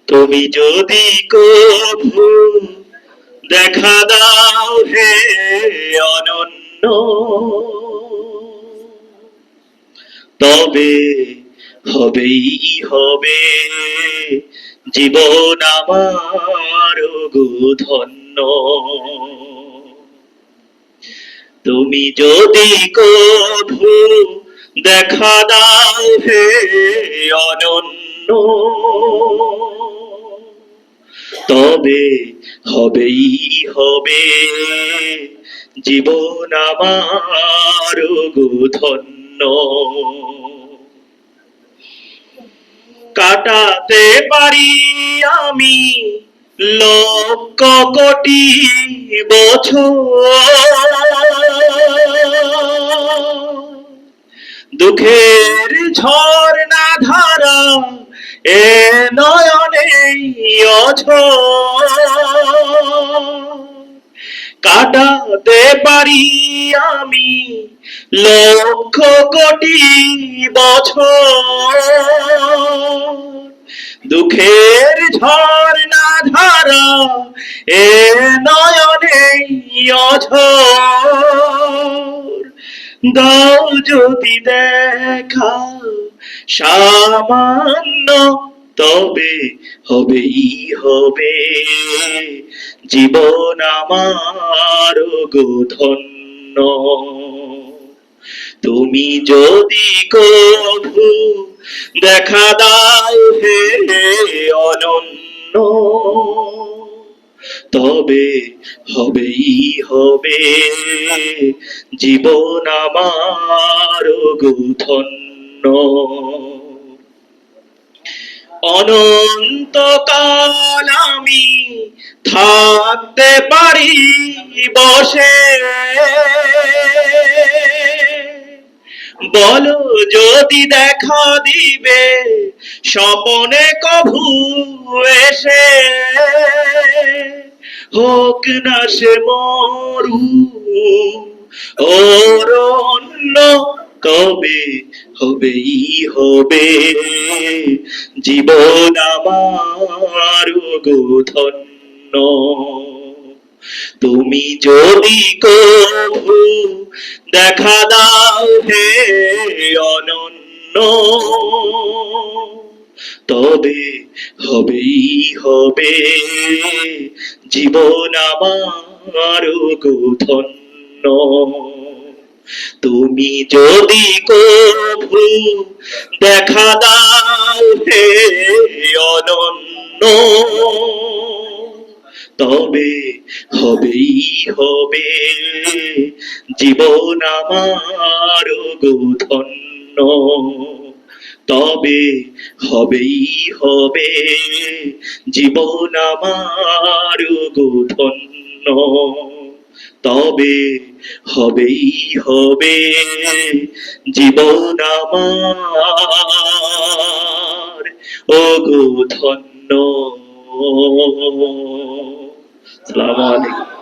তুমি যদি কভু দেখা দাও হে অনন্য, তবে হবেই হবে জীবন আমার গো ধন্য। তুমি যদি কভু দেখা দাও হে অনন্য, তবে হবেই হবে জীবন আমার গো ধন্য। কাটাতে পারি আমি লক্ষ কোটি বছর, দুঃখের ঝর্ণা ধারা এ নয়নে অঝর। কাটাতে পারি আমি লক্ষ কোটি বছর, দুঃখের ঝর্ণা ধারা এ নয়নে অঝর। দাও যদি দেখা সামান্য, তবে হবেই হবে জীবন আমার গো ধন্য। তুমি যদি কভু দেখা দাও হে অনন্য, তবে হবেই হবে জীবন আমার গো ধন্য। অনন্তকাল আমি থাকতে পারি বসে, বলো যদি দেখা দিবে স্বপনে কভু এসে। হোক না সে মরু অরণ্য, তবে হবেই হবে জীবন আমার গো ধন্য। তুমি যদি কভু দেখা দাও হে অনন্য, তবে হবেই হবে জীবন আমার গো ধন্য। তুমি যদি কভু দেখা দাও হে অনন্য, তবে হবেই হবে জীবন আমার গো ধন্য। তবে হবেই হবে জীবন আমার গো ধন্য। তবে হবেই হবে জীবন আমার ও গো ধন্য। আসসালামু আলাইকুম।